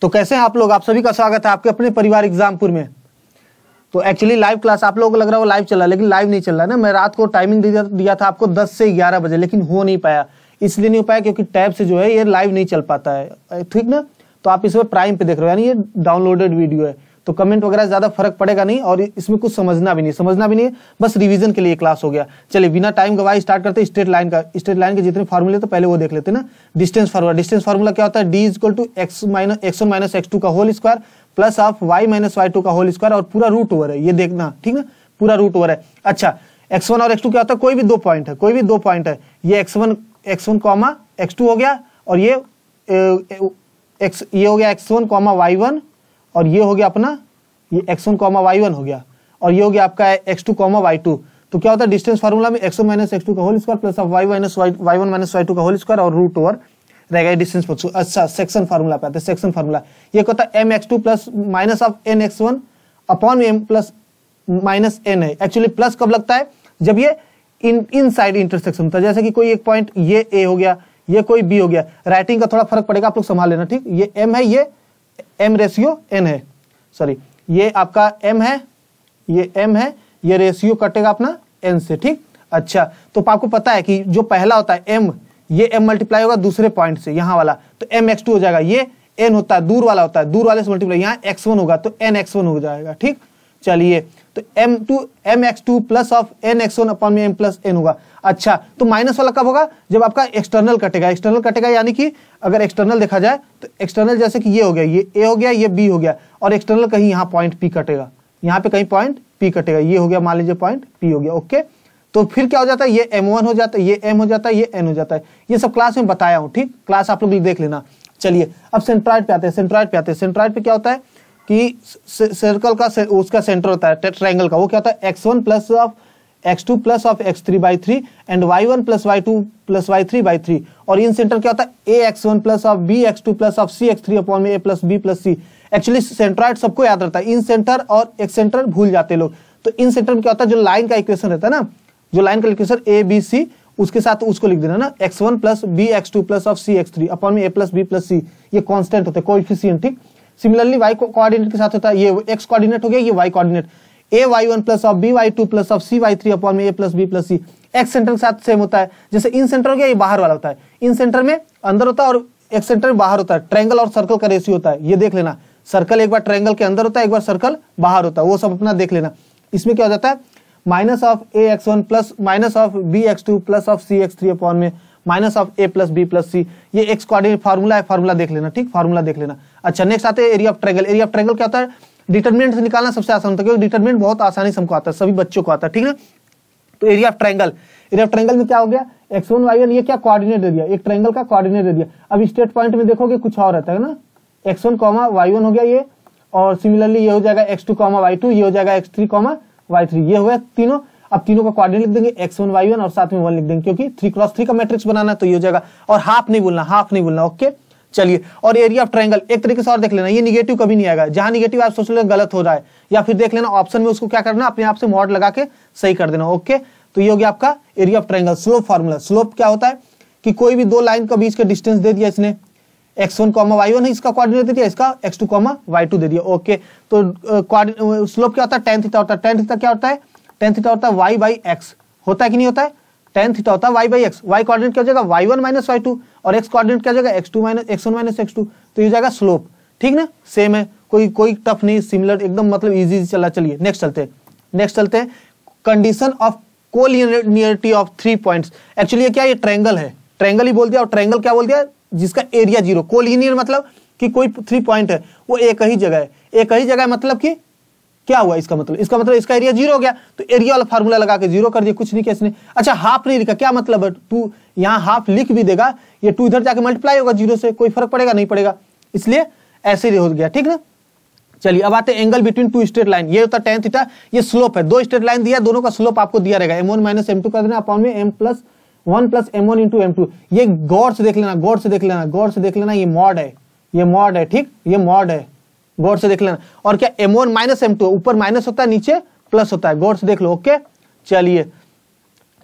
तो कैसे हैं आप लोग? आप सभी का स्वागत है आपके अपने परिवार एग्जामपुर में। तो एक्चुअली लाइव क्लास आप लोगों को लग रहा है वो लाइव चल रहा है, लेकिन लाइव नहीं चल रहा है ना। मैं रात को टाइमिंग दिया था आपको 10 से 11 बजे, लेकिन हो नहीं पाया। इसलिए नहीं हो पाया क्योंकि टैब से जो है ये लाइव नहीं चल पाता है, ठीक ना। तो आप इसमें प्राइम पे देख रहे हो, यानी ये डाउनलोडेड वीडियो है, तो कमेंट वगैरह ज्यादा फर्क पड़ेगा नहीं और इसमें कुछ समझना भी नहीं, बस रिवीजन के लिए क्लास हो गया। चलिए बिना टाइम गवाए स्टार्ट करते हैं स्ट्रेट लाइन के जितने फार्मूले तो पहले वो देख लेते हैं ना। डिस्टेंस फार्मूला क्या होता है? D is equal to x1 minus x2 का whole square plus of y minus y2 का होल स्क्वायर और पूरा रूट ओवर है, ये देखना, ठीक ना, पूरा रूट ओवर है। अच्छा, x1 और x2 क्या होता है? कोई भी दो पॉइंट है, ये x1 कॉमा x2 हो गया और ये हो गया x1 कॉमा y1 और ये हो गया अपना ये x1 कॉमा y1 हो गया और ये हो गया आपका x2 कॉमा y2। तो क्या होता है डिस्टेंस फार्मूला में? x1 माइनस x2 का whole square plus of y1 minus y2 का होल स्क्वायर और रूट ओवर रहेगा डिस्टेंस फंक्शन। अच्छा, सेक्शन फार्मूला पे आते हैं। सेक्शन फार्मूला ये होता है mx2 plus minus of nx1 upon m plus minus n है। एक्चुअली प्लस कब लगता है? जब ये इनसाइड इंटरसेक्शन होता है, जैसे कि कोई एक पॉइंट ये a हो गया, ये कोई b हो गया। राइटिंग का थोड़ा फर्क पड़ेगा, आप लोग संभाल लेना, ठीक। ये m है, ये m रेशियो n है, सॉरी ये आपका m है, ये m है, ये रेशियो कटेगा अपना n से, ठीक। अच्छा, तो आपको पता है कि जो पहला होता है m, ये m मल्टीप्लाई होगा दूसरे पॉइंट से, यहाँ वाला, तो mx2 हो जाएगा। ये n होता है, दूर वाला होता है, दूर वाले से मल्टीप्लाई, यहाँ x1 होगा तो nx1 हो जाएगा, ठीक। चलिए, तो mx2 plus of nx1 upon में m प्लस n होगा। अच्छा, तो माइनस वाला कब होगा? जब आपका एक्सटर्नल कटेगा, यानी कि अगर एक्सटर्नल देखा जाए तो एक्सटर्नल जैसे कि ये हो गया, ये a हो गया, ये b हो गया और एक्सटर्नल कहीं यहाँ पॉइंट p कटेगा, यहाँ पे कहीं पॉइंट p कटेगा, ये हो गया, मान लीजिए पॉइंट p हो गया, ओके। तो फिर क्या हो जाता है? ये m1 हो जाता है, ये m हो जाता है, ये n हो जाता है। ये सब क्लास में बताया हूँ, ठीक, क्लास आप लोग देख लेना। चलिए अब सेंट्रॉइड पे आते हैं। सेंट्रॉइड पे क्या होता है कि सर्कल का उसका सेंटर होता है ट्रायंगल का, वो क्या होता है? x1 plus of x2 plus of x3/3 and y1 plus y2 plus y3/3 और इन सेंटर क्या होता है? ax1 plus of bx2 plus of cx3 upon में a plus b plus c। Actually centroid सबको याद रहता है, इन सेंटर और एक सेंटर भूल जाते लोग। तो इन सेंटर में क्या होता है? जो लाइन का इक्वेशन रहता है ना, जो लाइन का इक्वेशन a b c, उसके साथ उसको लिख देना ना, x1 plus bx2 plus of cx3 upon में a plus b plus c। ये कांस्टेंट होते हैं, कोएफिशिएंट, ठीक। सिमिलरली y कोऑर्डिनेट के साथ होता है, ये x कोऑर्डिनेट हो गया, ये y coordinate, a y1 plus of b y2 plus of c y3 upon में a plus b plus c। x centre के साथ सेम होता है, जैसे इन सेंटर हो गया, ये बाहर वाला होता है, इन सेंटर में अंदर होता है और x सेंटर में बाहर होता है। ट्रायंगल और सर्कल का रेशियो होता है, ये देख लेना, सर्कल एक बार ट्रायंगल के अंदर होता है, एक बार सर्कल बाहर होता है, वो सब अपना देख लेना। इसमें क्या हो जाता है? Minus of ax1 plus minus of bx2 plus of cx3 upon में minus of a plus b plus c। ये x कोऑर्डिनेट फार्मूला है, फार्मूला देख लेना, ठीक, फार्मूला देख लेना। अच्छा, नेक्स्ट आते हैं area of triangle. Area of triangle क्या होता है? डिटरमिनेंट से निकालना सबसे आसान होता है, क्योंकि डिटरमिनेंट बहुत आसानी से हमको आता है, सभी बच्चों को आता है, ठीक ना। तो एरिया ऑफ ट्रायंगल में क्या हो गया? x1 y1, ये क्या कोऑर्डिनेट एरिया, एक ट्रायंगल का कोऑर्डिनेट एरिया। अब स्ट्रेट पॉइंट में देखोगे कुछ और रहता है ना, x1 कॉमा y1 हो गया ये, और सिमिलरली ये हो जाएगा x2 कॉमा y2, ये हो जाएगा x3 कॉमा y3, ये हो गया तीनों। अब तीनों का कोऑर्डिनेट लिख देंगे x1 y1 और साथ में 1 लिख देंगे, क्योंकि 3x3 का मैट्रिक्स बनाना है, तो ये हो जाएगा। और हाफ नहीं बोलना, ओके। चलिए, और एरिया ऑफ ट्रायंगल एक तरीके से और देख लेना, ये निगेटिव कभी नहीं आएगा। जहां निगेटिव आप सोच लेना गलत हो रहा है, या फिर देख लेना ऑप्शन में, उसको क्या करना, अपने आप से मॉड लगा के सही कर देना, ओके। तो ये हो गया आपका area of triangle. Slope formula, slope क्या होता है कि कोई भी दो लाइन का बीच का डिस्टेंस दे दिया इसने, x1 y1 है, इसका कोऑर्डिनेट दे दिया, इसका x2 y2 दे दिया, ओके। तो स्लोप क्या होता है? tan थीटा होता है। tan थीटा क्या होता है? tan थीटा होता है y बाई x, होता है कि नहीं होता है? tan थीटा होता है y by x। y coordinate क्या हो जाएगा? y1 माइनस y2 और x कोऑर्डिनेट क्या हो जाएगा? x1 minus x2। तो ये जाएगा स्लोप, ठीक ना, सेम है, कोई टफ नहीं, सिमिलर एकदम, मतलब इजी चला। चलिए नेक्स्ट चलते हैं condition of collinearity of 3 points. Actually ये क्या, ये ट्रायंगल है, ट्रायंगल ही बोल दिया, और ट्रायंगल क्या बोल दिया? जिसका एरिया 0। कोलिनियर मतलब कि कोई 3 पॉइंट है वो एक ही जगह है, मतलब कि क्या हुआ इसका मतलब इसका एरिया 0 हो गया, तो एरिया वाला फार्मूला लगा के 0 कर दिया, कुछ नहीं किया इसने। अच्छा, हाफ नहीं लिखा, क्या मतलब है? 2 यहाँ हाफ लिख भी देगा, ये 2 इधर जाके मल्टीप्लाई होगा 0 से, कोई फर्क पड़ेगा नहीं पड़ेगा, इसलिए ऐसे ही हो गया, ठीक ना। चलिए अब आते हैं एंगल बिटवीन 2 स्ट्रेट लाइन। ये होता है tan थीटा, ये स्लोप है, 2 स्ट्रेट लाइन दिया, दोनों का स्लोप आपको दिया रहेगा, m1 माइनस m2 कर देना अपॉन में m plus 1 plus m1 into m2। ये गौर से देख लेना, ये मॉड है, ठीक, ये मॉड है, गौर से देख लेना। और क्या m1 माइनस m2, ऊपर माइनस होता है, नीचे प्लस होता है, गौर से देख लो, ओके। चलिए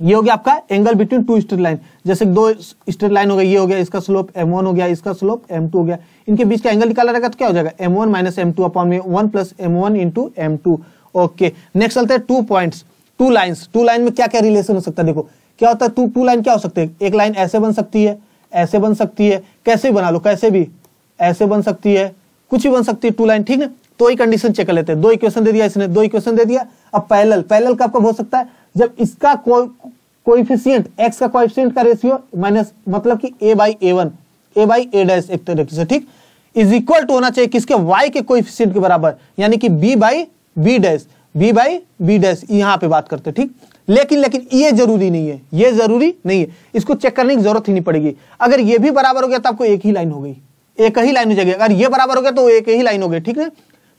ये हो गया आपका angle between two straight line, जैसे दो स्ट्रेट लाइन हो गया, ये हो गया इसका स्लोप m1 हो गया, इसका स्लोप m2 हो गया, इनके बीच का एंगल निकाला रहेगा तो क्या हो जाएगा m1 माइनस m2 अपॉन में 1 plus m1 into m2। Okay, next चलते हैं 2 पॉइंट्स, 2 लाइन्स। 2 लाइन में क्या क्या रिलेशन हो सकता है, देखो क्या होता है, 2 लाइन क्या हो सकते हैं, एक लाइन ऐसे बन सकती है, ऐसे बन सकती है, कैसे बना लो, कैसे भी ऐसे बन सकती है, कुछ भी बन सकती है 2 लाइन, ठीक है। तो ये कंडीशन चेक कर लेते हैं, 2 इक्वेशन दे दिया इसने, 2 इक्वेशन दे दिया। अब पैरेलल कब कब हो सकता है, जब इसका कोएफिशिएंट x का कोएफिशिएंट का रेशियो माइनस मतलब कि a by a1 a by a dash एक तरीके से, ठीक, इज इक्वल टू होना चाहिए किसके, y के कोएफिशिएंट के बराबर, यानी कि b by b dash, b by b dash, यहाँ पे बात करते हैं, ठीक। लेकिन ये जरूरी नहीं है, ये जरूरी नहीं है, इसको चेक करने की जरूरत ही नहीं पड़ेगी। अगर ये भी बराबर हो गया तो आपको एक ही लाइन हो गई, एक ही लाइन हो जाएगी। अगर ये बराबर हो गया तो एक ही लाइन हो गई, ठीक है।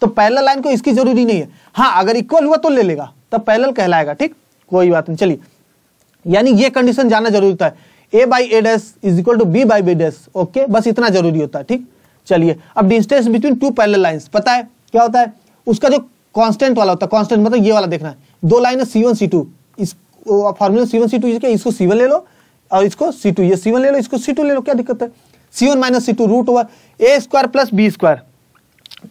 तो पैरेलल लाइन को इसकी जरूरी नहीं है, हाँ अगर इक्वल हुआ तो ले लेगा, तब पैरेलल कहलाएगा, ठीक, कोई बात नहीं। चलिए, यानी ये कंडीशन जानना जरूरी होता है, a by a dash is equal to b by b dash. Okay, बस इतना जरूरी होता है, ठीक। चलिए, अब डिस्टेंस बिटवीन 2 पैरेलल लाइंस पता है क्या होता है, उसका जो कांस्टेंट वाला होता है, कांस्टेंट मतलब ये वाला देखना है, 2 लाइन है C1 C2, इस फॉर्मूला C1 C2 इसको C1 ले लो और इसको C2, ये C1 ले लो, इसको C2 ले लो, क्या दिक्कत है। C1 minus C2 root over a square plus b square,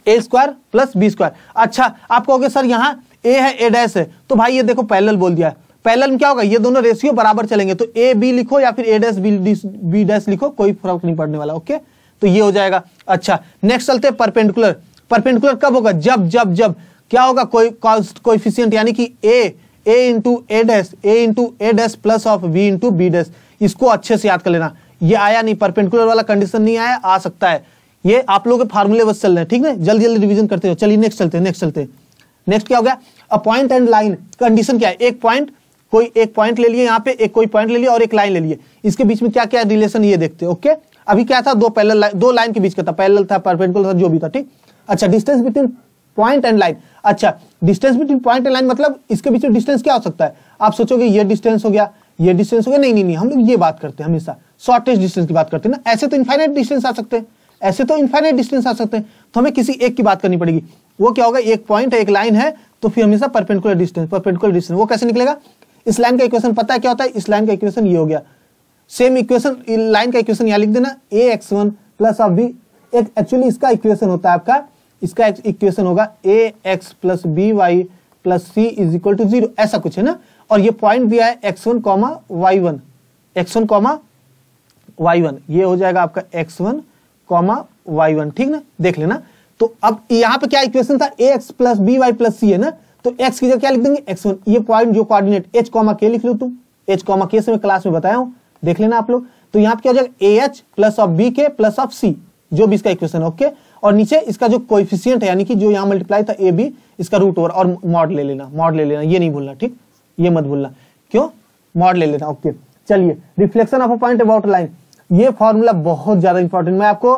a square plus b square. अच्छा, आप कहोगे सर यहाँ a है a डैश है, तो भाई ये देखो पैरेलल बोल दिया है, पैरेलल में क्या होगा, ये दोनों रेशियो बराबर चलेंगे, तो a b लिखो या फिर a डैश b डैश लिखो, कोई फर्क नहीं पड़ने वाला। ओके, तो ये हो जाएगा। अच्छा, नेक्स्ट चलते हैं परपेंडिकुलर। परपेंडिकुलर कब होगा, जब क्या होगा, कोई कोएफिशिएंट यानी कि a into a dash plus of b into b dash. इसको अच्छे से याद कर लेना, ये आया नहीं, परपेंडिकुलर वाला कंडीशन नहीं आया, आ सकता है, ये आप लोगों के फार्मूले बस चल रहे हैं, ठीक है, जल्दी रिवीजन करते हो। चलिए नेक्स्ट चलते हैं, नेक्स्ट क्या हो गया, a point and line. Condition क्या है, एक पॉइंट, कोई एक पॉइंट ले लिए यहाँ पे, एक कोई पॉइंट ले लिया और एक लाइन ले लिए, इसके बीच में क्या क्या रिलेशन ये देखते हैं। ओके, अभी क्या था, दो लाइन के बीच का था, पैरेलल था, परपेंडिकुलर था, जो भी था, ठीक। अच्छा, distance between point and line. अच्छा, distance between point and line मतलब इसके बीच में डिस्टेंस क्या हो सकता है, आप सोचोगे ये डिस्टेंस हो गया, ये डिस्टेंस हो गया, नहीं, हम लोग ये बात करते हैं हमेशा शॉर्टेस्ट डिस्टेंस की बात करते हैं ना। ऐसे तो इनफाइनाइट डिस्टेंस आ सकते हैं, तो हमें किसी एक की बात करनी पड़ेगी। वो क्या होगा, एक पॉइंट है, एक लाइन है, तो फिर हमेशा परपेंडिकुलर डिस्टेंस वो कैसे निकलेगा। इस लाइन का इक्वेशन पता है क्या होता है, इस लाइन का इक्वेशन ये हो गया, सेम इक्वेशन लाइन का इक्वेशन यहाँ लिख देना, ax1 प्लस ऑफ b। एक एक्चुअली इसका इक्वेशन होता है आपका, इसका इक्वेशन होगा ax plus by plus c is equal to 0, ऐसा कुछ है ना। और ये पॉइंट दिया है x1 y1, ये हो जाएगा आपका x1 y1, ठीक ना, देख लेना। तो अब यहाँ पे क्या इक्वेशन था, ax plus by plus c है ना, तो x की जगह क्या लिख देंगे, x1। ये पॉइंट जो कोऑर्डिनेट h k लिख लो तुम, h k से मैं क्लास में बताया हूँ, देख लेना आप लोग। तो यहाँ पे क्या हो जाएगा, ah प्लस ऑफ b के प्लस ऑफ c, जो भी इसका इक्वेशन है। ओके, और नीचे इसका जो कोएफिशिएंट है, यानी कि जो यहाँ मल्टीप्लाई था a b, इसका रूट ओवर और मॉड ले लेना, ये नहीं भूलना, ठीक, ये मत भूलना, क्यों, मॉड ले लेना। ओके, चलिए, reflection of a point about line, ये फॉर्मूला बहुत ज्यादा इंपॉर्टेंट, मैं आपको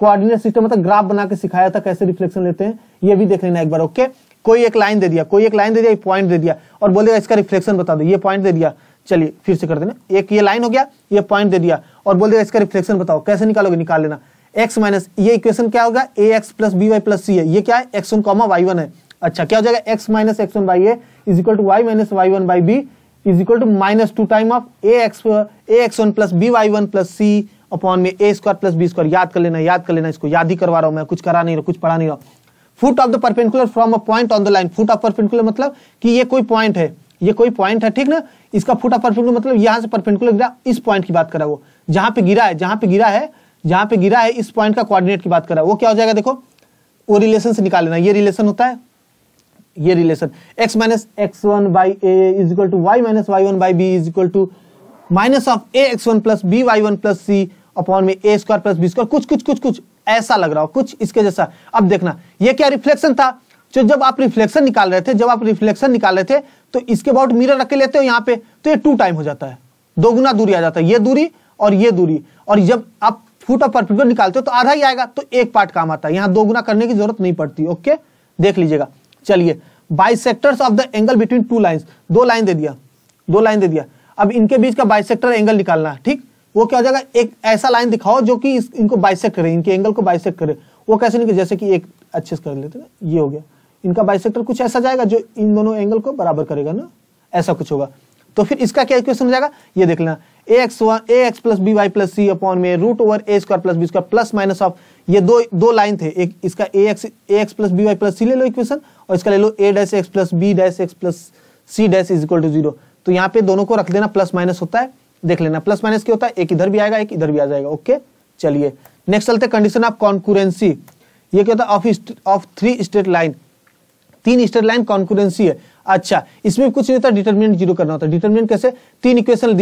कोऑर्डिनेट सिस्टम मतलब ग्राफ बना के सिखाया था कैसे रिफ्लेक्शन लेते हैं, ये भी देख लेना एक बार। ओके, कोई एक लाइन दे दिया, एक पॉइंट दे दिया और बोलेगा इसका रिफ्लेक्शन बता दो, ये पॉइंट दे दिया, चलिए फिर से कर देना, एक ये लाइन हो गया, ये पॉइंट दे दिया और बोल देगा इसका रिफ्लेक्शन बताओ, कैसे निकालोगे, निकाल लेना। x माइनस ये इक्वेशन क्या होगा, ax plus by plus c है, ये क्या है, x1 y1 है। अच्छा, क्या हो जाएगा, x minus x1 by a is equal to y minus y1 by b is equal to minus 2 time of ax1 plus by1 plus c upon में a square plus b square. याद कर लेना, इसको याद ही करवा रहा हूं मैं, कुछ करा नहीं रहा, कुछ पढ़ा नहीं रहा। Foot of the perpendicular from a point on the line, foot of perpendicular मतलब कि ये कोई पॉइंट है, ठीक ना। इसका फुट ऑफ परपेंडिकुलर मतलब यहाँ से परपेंडिकुलर गिरा, इस पॉइंट की बात कर रहा है वो, जहां पे गिरा है इस पॉइंट का कोऑर्डिनेट की बात कर रहा है वो। क्या हो जाएगा, देखो वो रिलेशन से निकाल लेना, ये रिलेशन होता है, ये relation x minus x1 by a is equal to y minus y1 by b is equal to minus of ax1 plus by1 plus c upon में a square plus b square. कुछ ऐसा लग रहा हो, कुछ इसके जैसा। अब देखना, ये क्या रिफ्लेक्शन था, जो जब आप रिफ्लेक्शन निकाल रहे थे, तो इसके अबाउट मिरर रख के लेते हो यहाँ पे, तो ये 2 टाइम हो जाता है, 2 गुना दूरी आ जाता है, ये दूरी और ये दूरी। और जब आप फुट ऑफ परपेंडिकुलर निकालते हो तो आधा ही आएगा, तो एक पार्ट काम आता है, यहाँ 2 गुना करने की जरूरत नहीं पड़ती। ओके, देख लीजिएगा। चलिए, bisectors of the angle between 2 lines, 2 line दे दिया, अब इनके बीच का बाइसेक्टर एंगल निकालना है, ठीक। वो क्या हो जाएगा, एक ऐसा लाइन दिखाओ जो कि इनको बाइसेक्ट करे, इनके एंगल को बाइसेक्ट करे। वो कैसे निकले, जैसे कि एक अच्छे से कर लेते ना, ये हो गया, इनका बाइसेक्टर कुछ ऐसा जाएगा जो इन दोनों एंगल को बराबर करेगा ना, ऐसा कुछ होगा। तो फिर इसका क्या इक्वेशन हो जाएगा, ये देख लेना, ax plus B Y plus C upon में root over A square plus B square plus minus of, ये दो लाइन थे, एक इसका ax plus B Y plus C ले लो इक्वेशन, और इसका ले लो a dash X plus B dash X plus C dash is equal to 0। तो यहाँ पे दोनों को रख देना, प्लस माइनस होता है, देख लेना प्लस माइनस क्या होता है, एक इधर भी आएगा एक इधर भी आ जाएगा। ओके चलिए नेक्स्ट चलते, कंडीशन ऑफ कॉन्करेंसी। ये क्या होता है, of 3 straight line, 3 straight line concurrency है। अच्छा इसमें कुछ नहीं होता, डिटरमिनेंट 0 करना होता है। डिटरमिनेंट कैसे, 3 इक्वेशन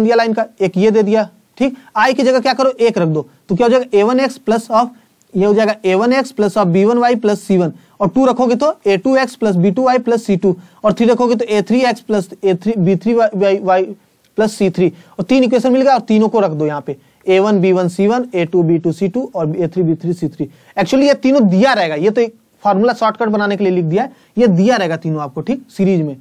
दिया लाइन का, एक ये दे दिया, ठीक, आई की जगह क्या करो 1 रख दो, तो क्या हो जाएगा a1x प्लस ऑफ, ये हो जाएगा a1x plus of b1y plus c1, और 2 रखोगे तो a2x plus b2y plus c2, और 3 रखोगे तो a3x plus b3y plus c3, और 3 इक्वेशन मिल गया, और तीनों को रख दो यहाँ पे a1 b1 c1 a2 b2 c2 और a3 b3 c3। एक्चुअली ये तीनों दिया रहेगा, ये तो एक फार्मूला शॉर्टकट बनाने के लिए लिख दिया है, ये दिया रहेगा तीनों आपको, ठीक, सीरीज में,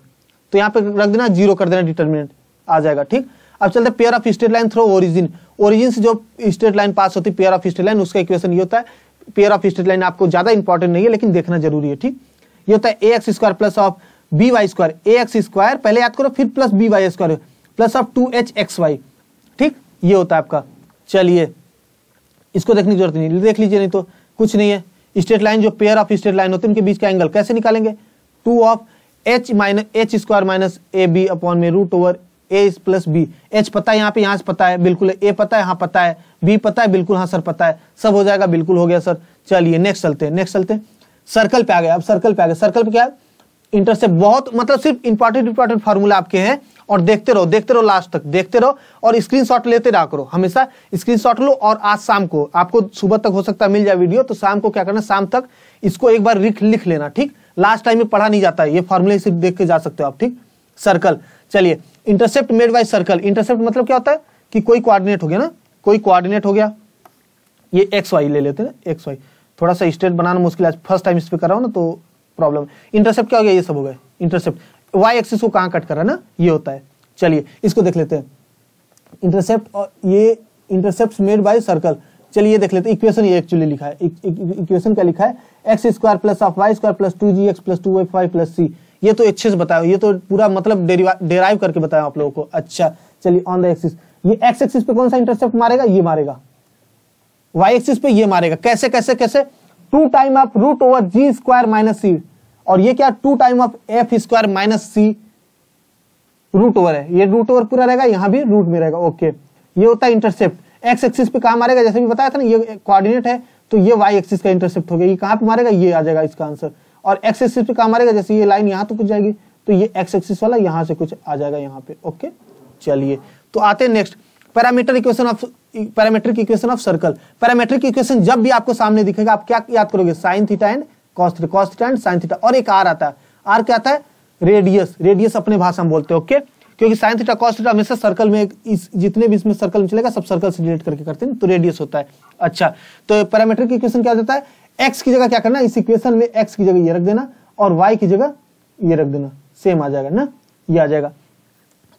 तो यहाँ पे रख देना, 0 कर देना, डिटरमिनेंट आ जाएगा। ठीक, अब चलते pair of straight line through origin. Origin से जो स्ट्रेट लाइन पास होती है पेयर ऑफ स्ट्रेट लाइन, उसका इक्वेशन ये होता है। पेयर ऑफ स्ट्रेट लाइन आपको ज्यादा इंपॉर्टेंट नहीं है लेकिन देखना जरूरी है। ठीक, ये होता है ax square plus of by square, ax square पहले याद करो, फिर plus by square plus of 2hxy। ठीक, ये होता है आपका। चलिए इसको देखने की जरूरत नहीं, देख लीजिए, नहीं तो कुछ नहीं है। स्ट्रेट लाइन जो पेयर ऑफ स्ट्रेट लाइन होते हैं उनके बीच का एंगल कैसे निकालेंगे, 2 of h square minus A B upon में root over a plus B. h पता है यहाँ पे, यहाँ से पता है बिल्कुल, a पता है, हाँ पता है, b पता है बिल्कुल, हाँ सर पता है, सब हो जाएगा, बिल्कुल हो गया सर। चलिए नेक्स्ट चलते हैं, सर्कल पे आ गए। अब सर्कल पे आ गए, सर्कल पे क्या है, इंटरसेप्ट। बहुत मतलब सिर्फ इंपॉर्टेंट फार्मूला आपके हैं, और देखते रहो लास्ट तक, देखते रहो और स्क्रीनशॉट लेते रहा करो, हमेशा स्क्रीनशॉट लो। और आज शाम को आपको, सुबह तक हो सकता है मिल जाए वीडियो, तो शाम को क्या करना, शाम तक इसको एक बार लिख लेना। ठीक, लास्ट टाइम में पढ़ा नहीं जाता है, ये फॉर्मूले सिर्फ देख के जा सकते हो आप। ठीक, सर्कल। चलिए intercept made by circle. Intercept मतलब क्या होता है कि कोई कोऑर्डिनेट हो गया ना, कोई कोऑर्डिनेट हो गया, ये एक्स वाई ले लेते हैं, एक्स वाई। थोड़ा सा स्ट्रेट बनाना मुश्किल है, फर्स्ट टाइम इस पे कर रहा हूं ना तो प्रॉब्लम। इंटरसेप्ट क्या हो गया, ये सब हो गया इंटरसेप्ट। वाई एक्सिस को कहां कट कर रहा है ना, ये होता है। चलिए इसको देख लेते हैं, इंटरसेप्ट, और ये इंटरसेप्ट मेड बाय सर्कल। चलिए ये देख लेते हैं, इक्वेशन ये एक्चुअली लिखा है, इक्वेशन क्या लिखा है, x square plus of Y square plus 2gx plus 2y5 plus c। ये तो अच्छे से बताया, ये तो पूरा मतलब डेराइव करके बताया आप लोगों को। अच्छा चलिए ऑन द एक्सिस, ये एक्स एक्सिस पे कौन सा इंटरसेप्ट मारेगा, ये मारेगा। वाई एक्सिस पे ये मारेगा, कैसे कैसे कैसे, 2 time of root over G square minus C, और ये क्या 2 time of F square minus C, root over है, ये रूट ओवर पूरा रहेगा, यहां भी रूट में रहेगा। ओके, ये होता है इंटरसेप्ट। एक्स एक्सिस पे कहां मारेगा, जैसे भी बताया था ना, ये कोऑर्डिनेट है तो ये वाई एक्सिस का इंटरसेप्ट हो गया, ये कहां पे मारेगा, ये आ जाएगा इसका आंसर। और एक्स एक्सिस पे कहां मारेगा, जैसे ये लाइन यहां तो कुछ जाएगी, तो ये एक्स एक्सिस वाला यहां से कुछ आ जाएगा यहाँ पे। ओके चलिए तो आते हैं next, parametric equation of circle. Parametric equation जब भी आपको सामने दिखेगा, आप क्या याद करोगे, sine theta and cos theta, cos theta and sign theta, और एक आर आता है। आर क्या आता है, रेडियस। रेडियस अपने भाषा में बोलते हैं। ओके, क्योंकि साइन थीटा कॉस थीटा हमेशा सर्कल में, इस जितने भी इसमें सर्कल में चलेगा सब सर्कल से रिलेट करके करते हैं, तो रेडियस होता है। अच्छा, तो पैरामीट्रिक इक्वेशन क्या होता है, एक्स की जगह क्या करना, इस इक्वेशन में एक्स की जगह ये रख देना और वाई की जगह ये रख देना, सेम आ जाएगा ना, ये आ जाएगा।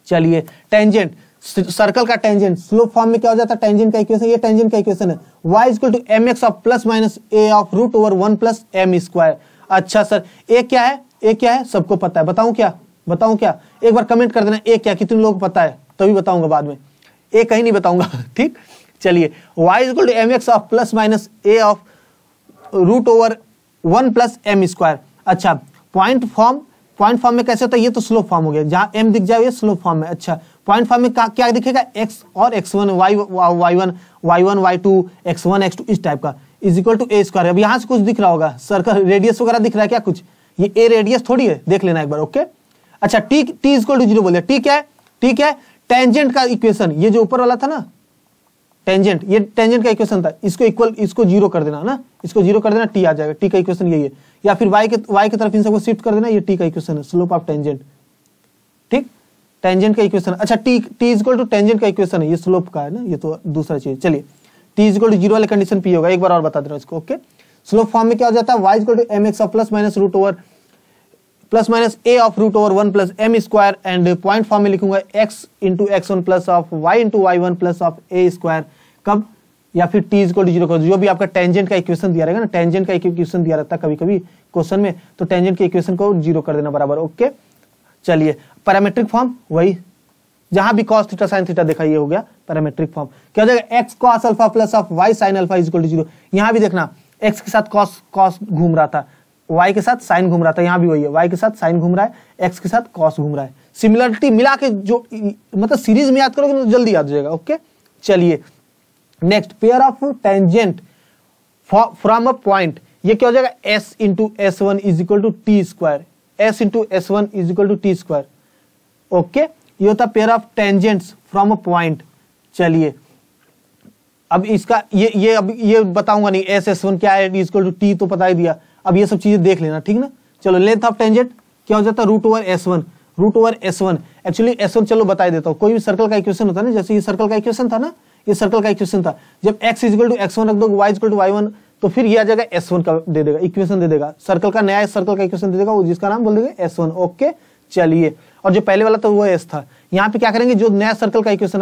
चलिए टेंजेंट, सर्कल का टेंजेंट स्लोप फॉर्म में क्या हो जाता है, टेंजेंट का इक्वेशन, ये टेंजेंट का इक्वेशन है, y equal to mx of plus minus a of root over 1 plus m square. अच्छा सर, a क्या है, a क्या है, सबको पता है, बताऊं क्या, एक बार कमेंट कर देना a क्या, कितने लोगों को पता है, तभी बताऊंगा, बाद में a कहीं नहीं बताऊंगा। ठीक, चलिए y equal to mx of plus minus a of root over 1 plus m square. अच्छा, पॉइंट फॉर्म में कैसे होता है, ये तो स्लोप फॉर्म हो गया, जहां m दिख जाए ये स्लोप फॉर्म में। अच्छा, पॉइंट फॉर्म में क्या दिखेगा, x और x1 y1 y2 x1 x2 इस टाइप का, is equal to a square. अब यहां से कुछ दिख रहा होगा, सर्कल रेडियस वगैरह दिख रहा है क्या कुछ, ये a रेडियस थोड़ी है, देख लेना एक बार। ओके, अच्छा t इक्वल टू 0 बोले, ठीक है, टेंजेंट का इक्वेशन, ये जो ऊपर वाला था ना टेंजेंट, ये टेंजेंट का इक्वेशन था, इसको 0 कर देना ना, इसको 0 कर देना, t आ जाएगा, t का इक्वेशन यही है। या फिर y की तरफ इन सबको शिफ्ट कर देना, ये t का इक्वेशन है, स्लोप ऑफ टेंजेंट। ठीक, टेंजेंट का इक्वेशन, अच्छा t इक्वल टू टेंजेंट का इक्वेशन है, ये स्लोप का है ना, ये तो दूसरा चीज। चलिए t इक्वल टू 0 वाले कंडीशन p होगा, एक बार और बता दे रहा हूं इसको। ओके, स्लोप फॉर्म में क्या हो जाता है, y equal to mx of plus minus root over plus minus a of root over 1 plus m square, and point form में लिखूंगा x into x1 plus of y into y1 plus of a square. कब, या फिर t equal to 0 कर, जो भी आपका tangent का इक्वेशन दिया रहेगा ना, टेंजेंट का इक्वेशन दिया रहता है कभी कभी क्वेश्चन में, तो टेंजेंट के इक्वेशन को 0 कर देना बराबर। ओके, चलिए पैरामीट्रिक फॉर्म वही जहां भी cos थीटा sin थीटा देखा, ये हो गया पैरामेट्रिक फॉर्म। क्या हो जाएगा, x cos alpha plus of y sin alpha is equal to 0। यहां भी देखना x के साथ cos घूम रहा था, y के साथ sin घूम रहा था, यहां भी वही है, y के साथ sin घूम रहा है, x के साथ cos घूम रहा है। सिमिलरिटी मिला के जो मतलब सीरीज में याद करोगे तो जल्दी याद हो जाएगा। ओके चलिए next, pair of tangent from a point, ये क्या हो जाएगा, s into S one is equal to T square, s into S one is equal to T square. Okay ये होता है pair of tangents from a point. चलिए अब इसका अब ये बताऊंगा नहीं, s1 क्या है इक्वल टू टी तो पता ही दिया, अब ये सब चीजें देख लेना, ठीक ना। चलो लेंथ ऑफ टेंजेंट क्या हो जाता है, root over S one. Actually s1 चलो बता देता हूँ, कोई भी सर्कल का इक्वेशन होता है ना, जैसे ये सर्कल का इक्वेशन था ना, ये सर्कल का इक्वेशन था, जब x इक्वल टू x1 रख दो, y इक्वल टू y1, तो फिर ये आ जाएगा s1 का दे देगा, इक्वेशन दे देगा, सर्कल का नया सर्कल का इक्वेशन दे देगा, जिसका नाम बोल देगा s1। ओके चलिए, और जो पहले वाला था वो s था। यहाँ पे क्या करेंगे, जो नया सर्कल का इक्वेशन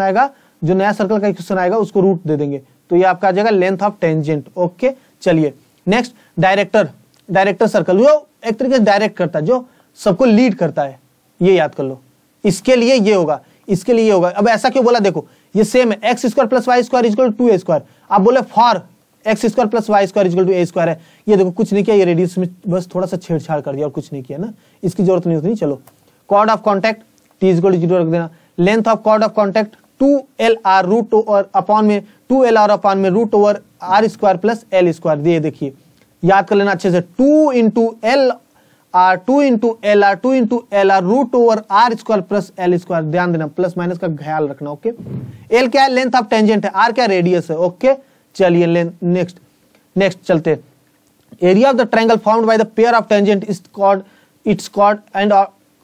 आएगा, उसको रूट दे देंगे, तो ये आपका आ जाएगा लेंथ ऑफ टेंजेंट। ओके चलिए नेक्स्ट, डायरेक्टर सर्कल, जो एक तरीके से डायरेक्ट करता है, जो सबको लीड करता है, ये याद कर लो। इसके लिए ये होगा, इसके लिए ये होगा। अब ऐसा क्यों बोला, देखो ये सेम है, x square plus Y square equal to A square. आप बोले for X square plus Y square equal to A square है, ये देखो कुछ नहीं किया, ये रेडियस में बस थोड़ा सा छेड़छाड़ कर दिया और कुछ नहीं किया ना, इसकी जरूरत नहीं होती। चलो chord of contact T equal to 0 रख देना, length of chord of contact 2LR root over upon में 2LR अपॉन में root over R square plus L square. ये देखिए याद कर लेना अच्छे से, 2 into L R root over R square plus L square. ध्यान देना, प्लस माइनस का ख्याल रखना। ओके एल क्या है, लेंथ ऑफ टेंजेंट है, आर क्या रेडियस है। ओके चलिए नेक्स्ट चलते, area of the triangle found by the pair of tangent is called its chord and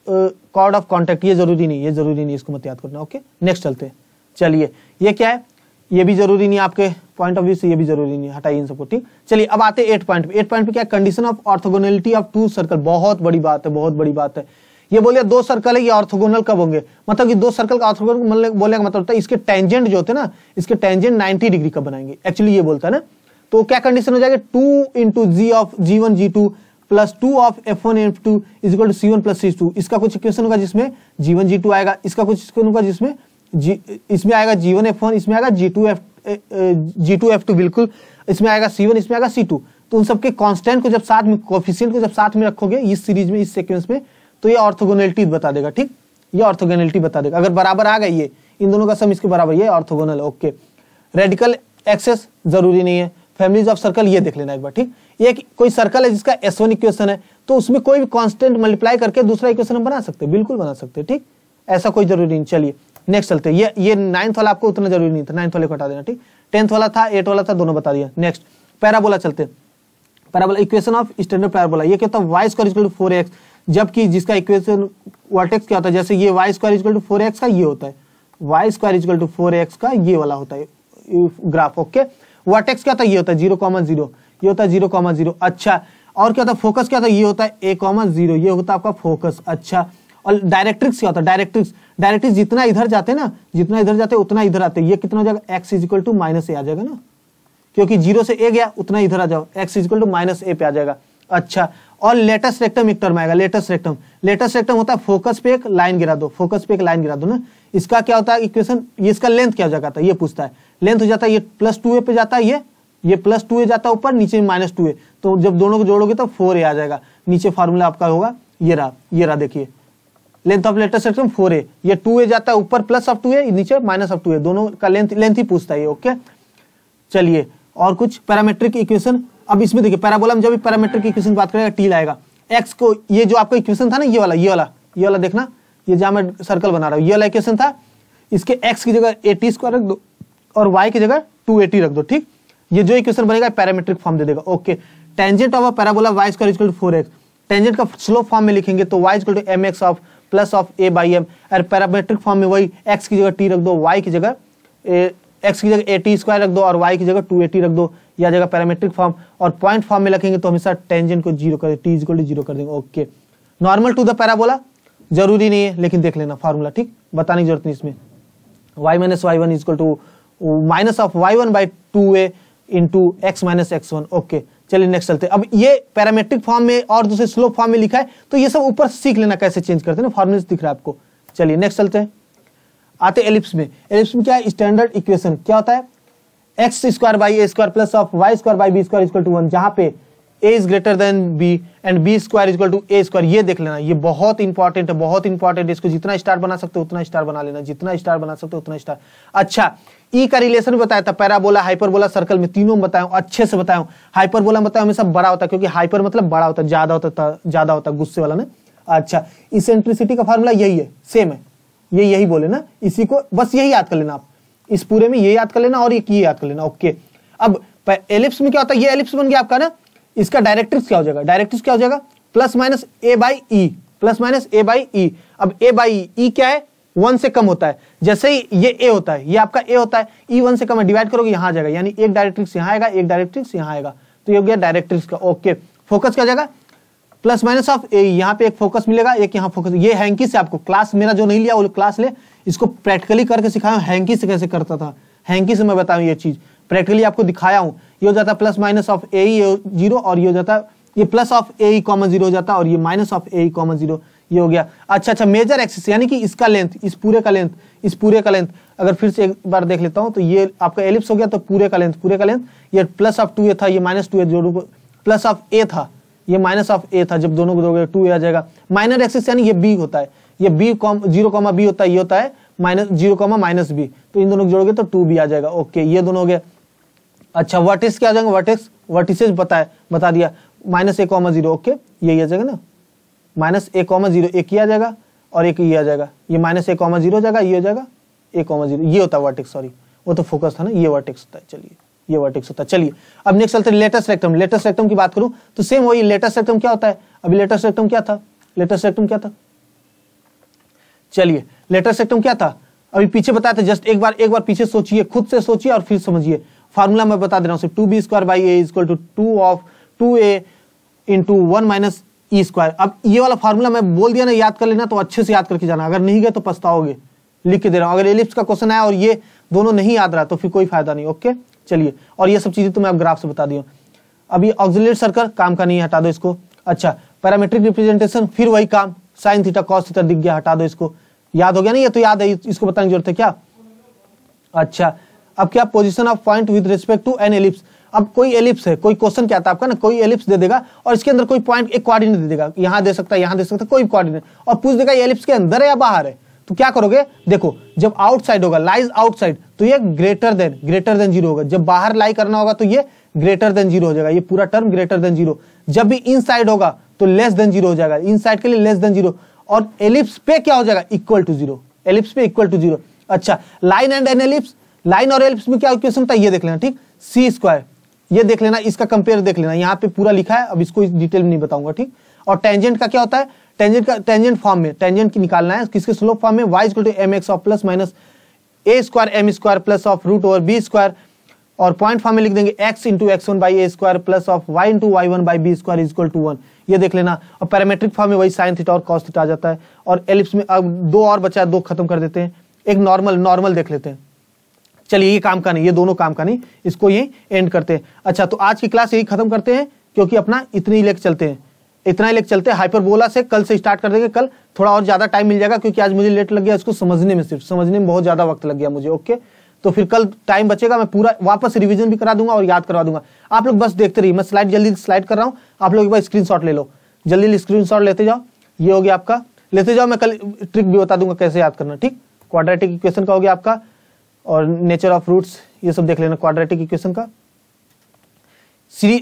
chord of contact. ये जरूरी नहीं, इसको मत याद करना। ओके नेक्स्ट चलते, चलिए ये क्या है, ये भी जरूरी नहीं, आपके पॉइंट ऑफ व्यू से ये भी जरूरी नहीं, हटाइए इन सबको। ठीक चलिए अब आते हैं 8 पॉइंट पे। 8 पॉइंट पे क्या, condition of orthogonality of two circle. बहुत बड़ी बात है। ये बोलिए दो सर्कल है, ये ऑर्थोगोनल कब होंगे, मतलब कि दो सर्कल का ऑर्थोगोनल बोलने का मतलब होता है इसके टेंजेंट जो होते हैं ना, इसके टेंजेंट 90 डिग्री कब बनाएंगे, एक्चुअली ये बोलता है ना। तो क्या कंडीशन हो जाएगा, 2 into g of G1 G2 plus 2 of F1 F2 is equal to C1 plus C2। इसका कुछ इक्वेशन होगा जिसमें G1 G2 आएगा, इसका कुछ इक्वेशन होगा जिसमें इसमें आएगा G1 F1, इसमें आएगा G2 F2 बिल्कुल, इसमें आएगा C1, इसमें आएगा C2। तो उन सबके कांस्टेंट को जब साथ में, कोएफिशिएंट को जब साथ में रखोगे इस सीरीज में, इस सीक्वेंस में, तो ये ऑर्थोगोनैलिटी बता देगा। ठीक, ये ऑर्थोगोनैलिटी बता देगा। अगर बराबर आ गई, ये इन दोनों का सम इसके बराबर, ये ऑर्थोगोनल। ओके रेडिकल एक्सेस जरूरी नहीं है, फैमिलीज ऑफ सर्कल ये देख लेना एक बार। ठीक, ये कोई सर्कल है जिसका S1 इक्वेशन है, तो उसमें कोई भी कांस्टेंट मल्टीप्लाई करके दूसरा इक्वेशन हम बना सकते हैं, बिल्कुल बना सकते हैं। ठीक, ऐसा कोई जरूरी नहीं। चलिए नेक्स्ट चलते हैं। ये 9th वाला आपको उतना जरूरी नहीं था, 9th वाले को हटा देना। ठीक, 10th वाला था, 8 वाला था, दोनों बता दिया। नेक्स्ट पैराबोला चलते हैं। Parabola, equation of standard parabola, ये क्या होता है, y square equal to 4x, जबकि जिसका इक्वेशन वर्टेक्स क्या होता है, जैसे ये y square equal to 4x का ये होता है, y square equal to 4x का ये वाला होता है ग्राफ। ओके वर्टेक्स क्या होता है, ये होता है 0,0, ये होता है 0,0। अच्छा, और क्या होता है, फोकस क्या होता है, ये होता है a,0, ये होता है आपका फोकस। अच्छा, और डायरेक्ट्रिक्स क्या होता है, डायरेक्ट्रिक्स जितना इधर जाते हैं ना, जितना इधर जाते हैं उतना इधर आते हैं। ये कितना हो जाएगा, x is equal to minus A आ जाएगा ना, क्योंकि 0 से a गया उतना इधर आ जाओ, x is equal to minus A पे आ जाएगा। अच्छा, और लेटेस्ट रेक्टम एक टर्म आएगा, लेटेस्ट रेक्टम होता है फोकस पे एक लाइन गिरा दो, ना। इसका क्या होता है इक्वेशन, ये इसका लेंथ क्या हो जाता है, ये पूछता है। लेंथ हो जाता है ये +2a पे जाता है, ये +2a जाता है ऊपर, नीचे -2a, तो जब दोनों को जोड़ोगे तो 4a आ जाएगा। नीचे फार्मूला आपका होगा ये रहा देखिए, length of latus rectum 4a, ये 2a जाता है ऊपर +2a, नीचे -2a, दोनों का लेंथ ही पूछता है। ओके चलिए, और कुछ पैरामेट्रिक इक्वेशन। अब इसमें देखिए पैराबोला में जब भी पैरामेट्रिक इक्वेशन की बात करेगा, टी लाएगा। एक्स को, ये जो आपका इक्वेशन था ना, ये वाला देखना, ये जहां मैं सर्कल बना रहा हूं, ये वाला इक्वेशन था, इसके एक्स की जगह at स्क्वायर रख दो और y की जगह 2at रख दो। ठीक, ये जो इक्वेशन बनेगा पैरामेट्रिक फॉर्म दे देगा। Okay, tangent of a parabola y square equal to 4x, tangent का स्लोप फॉर्म में लिखेंगे तो y equal to mx of plus of a by m, और पैरामेट्रिक फॉर्म में वही x की जगह t रख दो, y की जगह x की जगह at स्क्वायर रख दो और y की जगह 2at रख दो, या जगह पैरामेट्रिक फॉर्म। और पॉइंट फॉर्म में लिखेंगे तो हमेशा टेंजेंट को 0 कर, t इक्वल टू 0 कर देंगे। Okay, normal to the parabola जरूरी नहीं है, लेकिन देख लेना फार्मूला। ठीक, बताने की जरूरत नहीं इसमें। y minus y1 equal to minus of y1 by 2a into x minus x1। Okay चलिए नेक्स्ट चलते हैं। अब ये पैरामेट्रिक फॉर्म में और दूसरे स्लोप फॉर्म में लिखा है, तो ये सब ऊपर सीख लेना कैसे चेंज करते हैं ना, फॉर्मूले दिख रहा है आपको। चलिए नेक्स्ट चलते हैं। आते एलिप्स में। एलिप्स में क्या है, स्टैंडर्ड इक्वेशन क्या होता है, x square by a square plus of Y square by b square equal to 1, जहां पे a is greater than b and b square equal to a square. ये देख लेना, ये बहुत इंपॉर्टेंट है, बहुत इंपॉर्टेंट है। इसको जितना स्टार बना सकते हो उतना स्टार बना लेना, जितना स्टार बना सकते हो उतना स्टार। अच्छा, ई का रिलेशन बताया था, पैराबोला, हाइपरबोला, सर्कल में, तीनों में बताया, अच्छे से बताया। हाइपरबोला में बताया हमेशा बड़ा होता है, क्योंकि हाइपर मतलब बड़ा होता है, ज्यादा होता है गुस्से वाला ना। अच्छा, इसेंट्रिसिटी का फॉर्मूला यही है, सेम है, ये यही बोले ना, इसी को बस यही याद कर लेना आप, इस पूरे में ये याद कर लेना और ये याद कर लेना। ओके, अब एलिप्स में क्या होता है, ये एलिप्स बन गया आपका ना, इसका डायरेक्ट्रिक्स क्या हो जाएगा, डायरेक्ट्रिक्स क्या हो जाएगा, plus minus A by E, plus minus A by E. अब ए बाई ई क्या है, 1 से कम होता है, जैसे ही ये ए होता है, ये आपका ए होता है, ई 1 से कम है, डिवाइड करोगे यहाँ आ जाएगा, यानी एक डायरेक्ट्रिक्स यहाँ आएगा, एक डायरेक्ट्रिक्स यहाँ आएगा, तो ये हो गया डायरेक्ट्रिक्स का। ओके, फोकस क्या हो जाएगा, प्लस माइनस ऑफ ए, यहाँ पे एक फोकस मिलेगा, एक यहाँ फोकस। ये हैंकी से आपको क्लास मेरा जो नहीं लिया वो क्लास ले, इसको प्रैक्टिकली करके सिखाया, हैंकी से कैसे करता था, हैंकी से मैं बताऊं ये चीज, प्रैक्टिकली आपको दिखाया हूं। ये हो जाता है प्लस माइनस ऑफ ए ई 0, और ये हो जाता है ये plus of A E common 0 हो जाता है, और ये minus of A E common 0, ये हो गया। अच्छा, मेजर एक्सिस यानी कि इसका लेंथ, इस पूरे का लेंथ, इस पूरे का लेंथ, अगर फिर से एक बार देख लेता हूं तो ये आपका एलिप्स हो गया, तो पूरे का लेंथ, ये प्लस ऑफ 2a था, ये माइनस 2a, जोड़ो प्लस ऑफ a था, ये माइनस ऑफ a था, जब दोनों को दोगे 2a आ जाएगा। माइनर एक्सिस यानी ये b होता है, ये b 0, b होता है, ये होता है माइनस 0, माइनस b, तो इन दोनों को जोड़ोगे तो 2b आ जाएगा। ओके, ये दोनों हो गए। अच्छा, वर्टेक्स क्या आ जाएगा, वर्टिसेस बता दिया, माइनस a, 0, ओके, यही आ जाएगा ना, माइनस a, 0, एक ये आ जाएगा और एक ये आ जाएगा, ये माइनस a, 0 हो जाएगा, ये हो जाएगा a, 0, ये होता है वर्टेक्स, सॉरी वो तो फोकस था ना, ये वर्टेक्स होता है। चलिए, ये वर्टेक्स होता है। चलिए अब नेक्स्ट चलते हैं लेटेस्ट रेक्टम। लेटेस्ट रेक्टम की बात करूं तो सेम वही, लेटेस्ट रेक्टम क्या होता है, अभी लेटेस्ट रेक्टम क्या था, लेटेस्ट रेक्टम क्या था, चलिए लेटेस्ट रेक्टम क्या था अभी पीछे बताया था, जस्ट एक बार पीछे सोचिए, खुद से सोचिए और फिर समझिए। फार्मूला मैं बता दे रहा हूं, सिर्फ 2b square by a equal to 2 of 2a into 1 minus e square. अब ये वाला फार्मूला मैं बोल दिया ना, याद कर लेना, तो अच्छे से याद करके जाना, अगर नहीं गए तो पछताओगे। लिख के दे रहा हूं, अगर एलिप्स का क्वेश्चन आया और ये दोनों नहीं याद रहा तो फिर कोई फायदा नहीं। ओके, चलिए, और ये सब चीजें तो मैं अब ग्राफ से बता दी हूं। अब ये ऑक्सिलरी सर्कल काम का नहीं है, हटा दो इसको। अच्छा, पैरामेट्रिक रिप्रेजेंटेशन, फिर वही काम, साइन थीटा कॉस थीटा दिख गया, हटा दो इसको। याद हो गया ना, ये तो याद है, इसको बताने की जरूरत है क्या। अच्छा, अब क्या, position of point with respect to an ellipse. अब कोई एलिप्स है, कोई क्वेश्चन क्या था आपका ना, कोई एलिप्स दे देगा और इसके अंदर कोई पॉइंट, एक कोऑर्डिनेट दे देगा, यहां दे सकता है, यहां दे सकता है, कोई कोऑर्डिनेट, और पूछ देगा ये एलिप्स के अंदर है या बाहर है। तो क्या करोगे, देखो जब आउटसाइड होगा, लाइज आउटसाइड, तो ये ग्रेटर देन 0 होगा। जब बाहर लाई करना होगा तो ये ग्रेटर देन 0 हो जाएगा, ये पूरा टर्म ग्रेटर देन 0। जब भी इनसाइड होगा तो लेस देन 0 हो जाएगा, इनसाइड के लिए लेस देन 0, और एलिप्स पे क्या हो जाएगा, इक्वल टू 0, एलिप्स पे इक्वल टू 0। अच्छा, line and an ellipse, line और एलिप्स में क्या इक्वेशन था, ये देख लेना, ठीक, सी स्क्वायर, ये देख लेना, इसका कंपेयर देख लेना, यहाँ पे पूरा लिखा है, अब इसको इस डिटेल में नहीं बताऊंगा, ठीक। और टेंजेंट का क्या होता है, टेंजेंट फॉर्म में, टेंजेंट की निकालना है, किसके स्लोप फॉर्म में, y equal to m x of plus minus a square m square plus of root over b square, और पॉइंट फॉर्म में लिख देंगे x into x1 by a square plus of y into y1 by b square is equal to 1, ये देख लेना। और parametric form में वही साइन थीटा और कॉस थीटा आ जाता है। और एलिप्स में अब दो और बचा है, दो खत्म कर देते हैं, एक नॉर्मल देख लेते हैं। चलिए, ये काम का नहीं, ये दोनों काम का नहीं, इसको यही एंड करते हैं। अच्छा, तो आज की क्लास यही खत्म करते हैं, क्योंकि अपना इतने ही लेके चलते हैं, इतना ही लेके चलते हैं। हाइपरबोला से कल से स्टार्ट कर देंगे, कल थोड़ा और ज्यादा टाइम मिल जाएगा, क्योंकि आज मुझे लेट लग गया इसको समझने में, सिर्फ समझने में बहुत ज्यादा वक्त लग गया मुझे। ओके, तो फिर कल टाइम बचेगा, मैं पूरा वापस रिवीजन भी करा दूंगा और याद करवा दूंगा। आप लोग बस देखते रहिए, मैं जल्दी स्लाइड कर रहा हूँ, आप लोग एक बार स्क्रीनशॉट ले लो, जल्दी स्क्रीनशॉट लेते जाओ। ये हो गया आपका, लेते जाओ, मैं कल ट्रिक भी बता दूंगा कैसे याद करना, ठीक। क्वाड्रेटिक इक्वेशन का हो गया आपका, और नेचर ऑफ रूट्स, ये सब देख लेना क्वाड्रेटिक इक्वेशन का।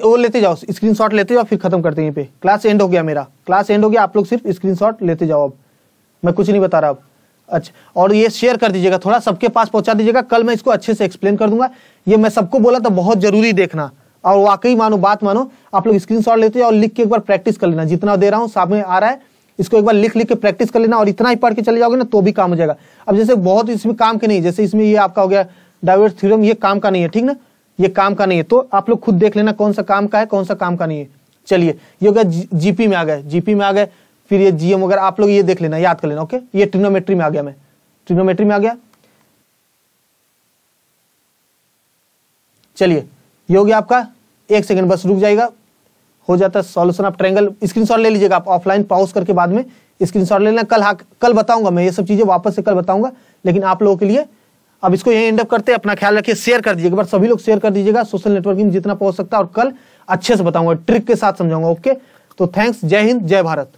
वो लेते जाओ, स्क्रीनशॉट लेते जाओ, फिर खत्म करते हैं यहीं पे। क्लास एंड हो गया, मेरा क्लास एंड हो गया, आप लोग सिर्फ स्क्रीनशॉट लेते जाओ, अब मैं कुछ नहीं बता रहा अब। अच्छा, और ये शेयर कर दीजिएगा, थोड़ा सबके पास पहुंचा दीजिएगा, कल मैं इसको अच्छे से एक्सप्लेन कर दूंगा। ये मैं सबको बोला था, बहुत जरूरी देखना, और वाकई मानो, बात मानो, आप लोग स्क्रीनशॉट लेते जाओ और लिख के एक बार प्रैक्टिस कर लेना, जितना दे रहा हूँ सामने आ रहा है, इसको एक बार लिख के प्रैक्टिस कर लेना, और इतना ही पढ़ के चले जाओगे ना तो भी काम हो जाएगा। अब जैसे बहुत इसमें काम के नहीं, जैसे इसमें ये आपका हो गया डाइवर्स थ्योरम, ये काम का नहीं है, ठीक ना, ये काम का नहीं है, तो आप लोग खुद देख लेना कौन सा काम का है, कौन सा काम का नहीं है। चलिए, ये हो गया जीपी में आ गए, जीपी में आ गए, फिर ये जीएम वगैरह आप लोग ये देख लेना, याद कर लेना। ओके, ये ट्रिग्नोमेट्री में आ गया, मैं ट्रिग्नोमेट्री में आ गया। चलिए, ये हो गया आपका, एक सेकंड बस रुक जाएगा, हो जाता है सॉल्यूशन ऑफ ट्रायंगल। स्क्रीनशॉट ले लीजिएगा आप, ऑफलाइन पॉज करके बाद में स्क्रीनशॉट ले लेना। कल बताऊंगा मैं ये सब चीजें, वापस से कल बताऊंगा, लेकिन आप लोगों के लिए अब इसको यही एंड अप करते हैं। अपना ख्याल रखिए, शेयर कर दीजिएगा, सभी लोग शेयर कर दीजिएगा सोशल नेटवर्किंग में जितना पहुंच सकता है, और कल अच्छे से बताऊंगा, ट्रिक के साथ समझाऊंगा। ओके, तो थैंक्स, जय हिंद, जय भारत।